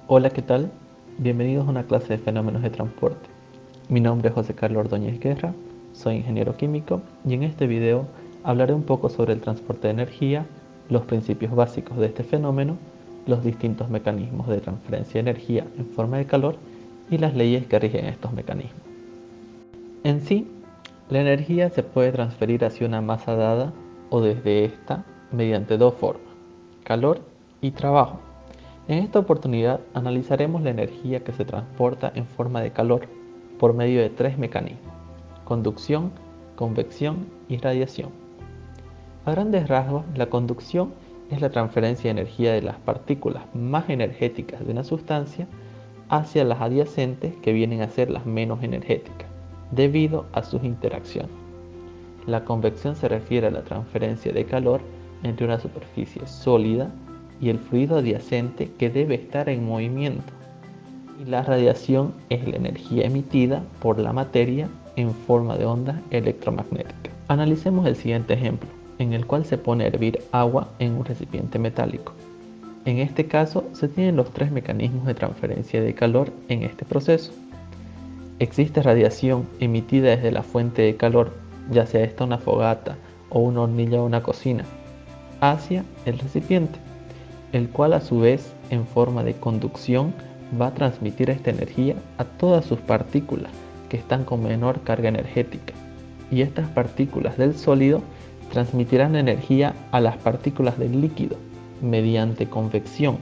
Hola, ¿qué tal? Bienvenidos a una clase de fenómenos de transporte. Mi nombre es José Carlos Ordóñez Guerra, soy ingeniero químico y en este video hablaré un poco sobre el transporte de energía, los principios básicos de este fenómeno, los distintos mecanismos de transferencia de energía en forma de calor y las leyes que rigen estos mecanismos. En sí, la energía se puede transferir hacia una masa dada o desde esta mediante dos formas: calor y trabajo. En esta oportunidad analizaremos la energía que se transporta en forma de calor por medio de tres mecanismos: conducción, convección y radiación. A grandes rasgos, la conducción es la transferencia de energía de las partículas más energéticas de una sustancia hacia las adyacentes, que vienen a ser las menos energéticas, debido a sus interacciones. La convección se refiere a la transferencia de calor entre una superficie sólida y el fluido adyacente, que debe estar en movimiento. Y la radiación es la energía emitida por la materia en forma de ondas electromagnéticas. Analicemos el siguiente ejemplo, en el cual se pone a hervir agua en un recipiente metálico. En este caso se tienen los tres mecanismos de transferencia de calor en este proceso. Existe radiación emitida desde la fuente de calor, ya sea esta una fogata o una hornilla o una cocina, hacia el recipiente, el cual a su vez en forma de conducción va a transmitir esta energía a todas sus partículas que están con menor carga energética, y estas partículas del sólido transmitirán energía a las partículas del líquido mediante convección,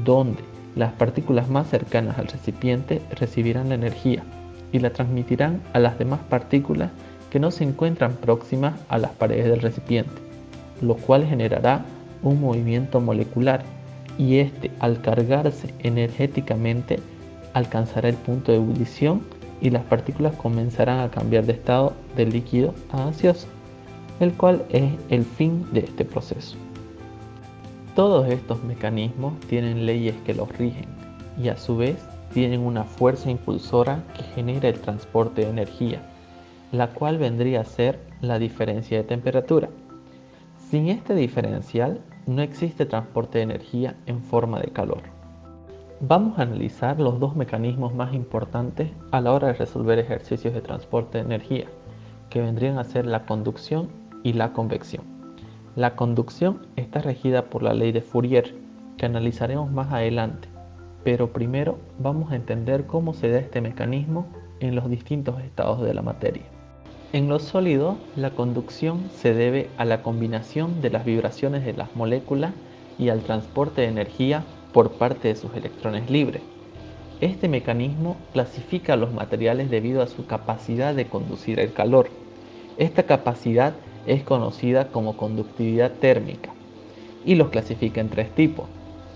donde las partículas más cercanas al recipiente recibirán la energía y la transmitirán a las demás partículas que no se encuentran próximas a las paredes del recipiente, lo cual generará un movimiento molecular, y este, al cargarse energéticamente, alcanzará el punto de ebullición y las partículas comenzarán a cambiar de estado de líquido a gaseoso, el cual es el fin de este proceso. Todos estos mecanismos tienen leyes que los rigen y a su vez tienen una fuerza impulsora que genera el transporte de energía, la cual vendría a ser la diferencia de temperatura. Sin este diferencial no existe transporte de energía en forma de calor. Vamos a analizar los dos mecanismos más importantes a la hora de resolver ejercicios de transporte de energía, que vendrían a ser la conducción y la convección. La conducción está regida por la ley de Fourier, que analizaremos más adelante, pero primero vamos a entender cómo se da este mecanismo en los distintos estados de la materia. En los sólidos, la conducción se debe a la combinación de las vibraciones de las moléculas y al transporte de energía por parte de sus electrones libres. Este mecanismo clasifica a los materiales debido a su capacidad de conducir el calor. Esta capacidad es conocida como conductividad térmica y los clasifica en tres tipos: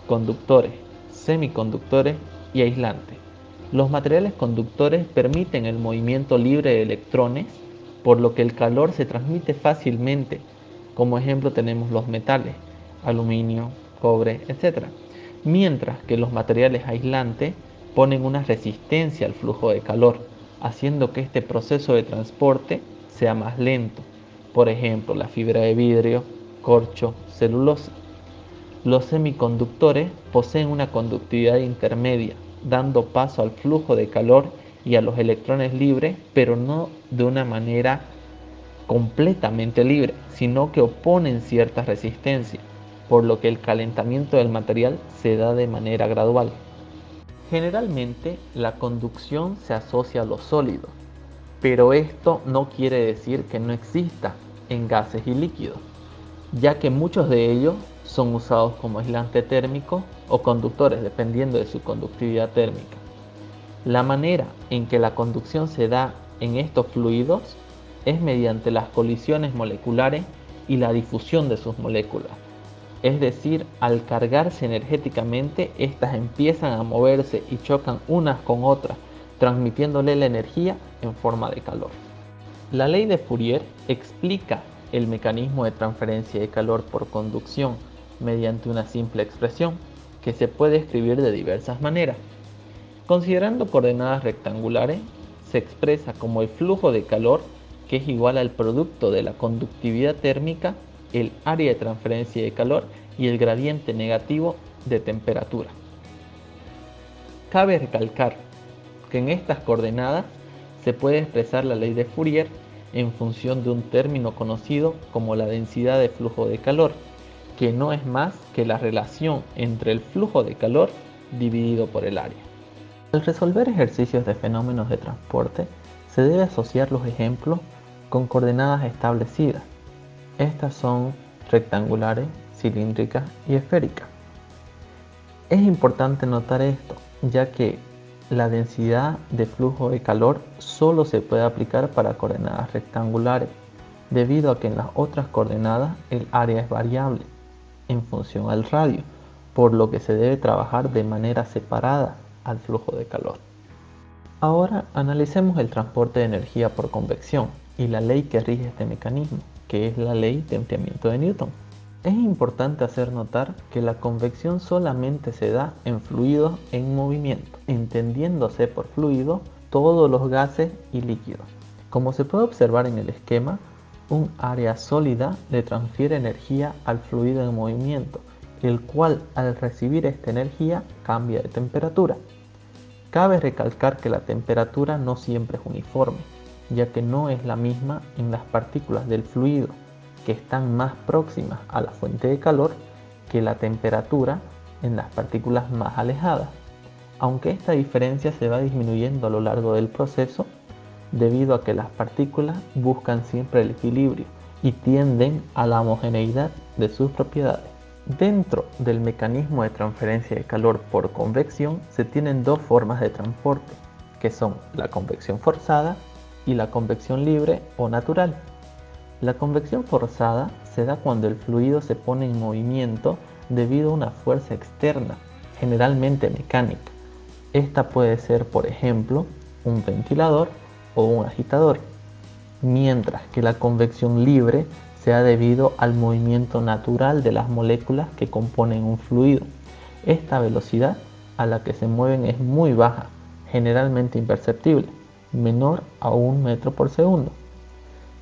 conductores, semiconductores y aislantes. Los materiales conductores permiten el movimiento libre de electrones, por lo que el calor se transmite fácilmente. Como ejemplo tenemos los metales, aluminio, cobre, etc. Mientras que los materiales aislantes ponen una resistencia al flujo de calor, haciendo que este proceso de transporte sea más lento. Por ejemplo, la fibra de vidrio, corcho, celulosa. Los semiconductores poseen una conductividad intermedia, dando paso al flujo de calor y a los electrones libres, pero no de una manera completamente libre, sino que oponen cierta resistencia, por lo que el calentamiento del material se da de manera gradual. Generalmente, la conducción se asocia a los sólidos, pero esto no quiere decir que no exista en gases y líquidos, ya que muchos de ellos son usados como aislante térmico o conductores, dependiendo de su conductividad térmica. La manera en que la conducción se da en estos fluidos es mediante las colisiones moleculares y la difusión de sus moléculas. Es decir, al cargarse energéticamente, estas empiezan a moverse y chocan unas con otras, transmitiéndole la energía en forma de calor. La ley de Fourier explica el mecanismo de transferencia de calor por conducción mediante una simple expresión que se puede escribir de diversas maneras. Considerando coordenadas rectangulares, se expresa como el flujo de calor, que es igual al producto de la conductividad térmica, el área de transferencia de calor y el gradiente negativo de temperatura. Cabe recalcar que en estas coordenadas se puede expresar la ley de Fourier en función de un término conocido como la densidad de flujo de calor, que no es más que la relación entre el flujo de calor dividido por el área. Al resolver ejercicios de fenómenos de transporte, se debe asociar los ejemplos con coordenadas establecidas. Estas son rectangulares, cilíndricas y esféricas. Es importante notar esto, ya que la densidad de flujo de calor solo se puede aplicar para coordenadas rectangulares, debido a que en las otras coordenadas el área es variable en función al radio, por lo que se debe trabajar de manera separada al flujo de calor. Ahora analicemos el transporte de energía por convección y la ley que rige este mecanismo, que es la ley de enfriamiento de Newton. Es importante hacer notar que la convección solamente se da en fluidos en movimiento, entendiéndose por fluido todos los gases y líquidos. Como se puede observar en el esquema, un área sólida le transfiere energía al fluido en movimiento, el cual al recibir esta energía cambia de temperatura. Cabe recalcar que la temperatura no siempre es uniforme, ya que no es la misma en las partículas del fluido, que están más próximas a la fuente de calor, que la temperatura en las partículas más alejadas, aunque esta diferencia se va disminuyendo a lo largo del proceso debido a que las partículas buscan siempre el equilibrio y tienden a la homogeneidad de sus propiedades. Dentro del mecanismo de transferencia de calor por convección se tienen dos formas de transporte, que son la convección forzada y la convección libre o natural. La convección forzada se da cuando el fluido se pone en movimiento debido a una fuerza externa, generalmente mecánica. Esta puede ser, por ejemplo, un ventilador o un agitador, mientras que la convección libre se da debido al movimiento natural de las moléculas que componen un fluido. Esta velocidad a la que se mueven es muy baja, generalmente imperceptible, menor a 1 metro por segundo.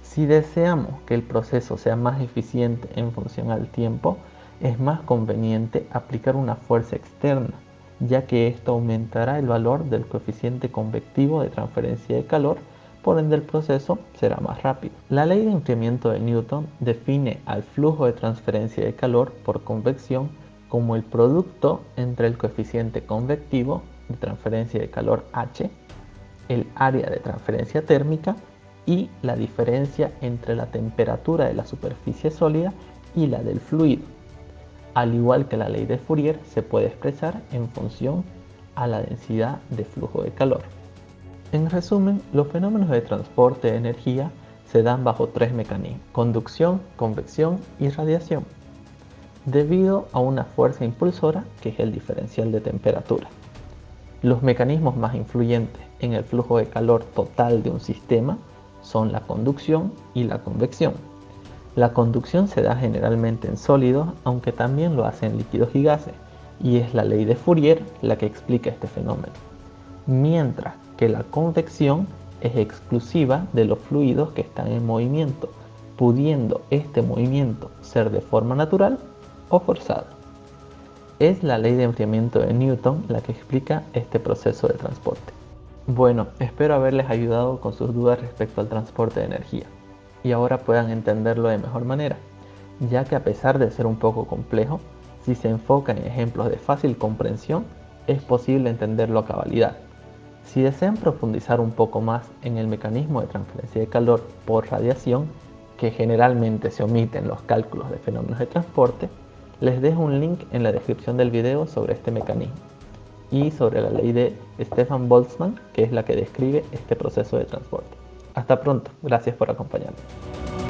Si deseamos que el proceso sea más eficiente en función al tiempo, es más conveniente aplicar una fuerza externa, ya que esto aumentará el valor del coeficiente convectivo de transferencia de calor, por ende el proceso será más rápido. La ley de enfriamiento de Newton define al flujo de transferencia de calor por convección como el producto entre el coeficiente convectivo de transferencia de calor H, el área de transferencia térmica y la diferencia entre la temperatura de la superficie sólida y la del fluido. Al igual que la ley de Fourier, se puede expresar en función a la densidad de flujo de calor. En resumen, los fenómenos de transporte de energía se dan bajo tres mecanismos: conducción, convección y radiación, debido a una fuerza impulsora que es el diferencial de temperatura. Los mecanismos más influyentes en el flujo de calor total de un sistema son la conducción y la convección. La conducción se da generalmente en sólidos, aunque también lo hace en líquidos y gases, y es la ley de Fourier la que explica este fenómeno. Mientras que la convección es exclusiva de los fluidos que están en movimiento, pudiendo este movimiento ser de forma natural o forzada. Es la ley de enfriamiento de Newton la que explica este proceso de transporte. Bueno, espero haberles ayudado con sus dudas respecto al transporte de energía y ahora puedan entenderlo de mejor manera, ya que a pesar de ser un poco complejo, si se enfoca en ejemplos de fácil comprensión, es posible entenderlo a cabalidad. Si desean profundizar un poco más en el mecanismo de transferencia de calor por radiación, que generalmente se omite en los cálculos de fenómenos de transporte, les dejo un link en la descripción del video sobre este mecanismo y sobre la ley de Stefan Boltzmann, que es la que describe este proceso de transporte. Hasta pronto, gracias por acompañarme.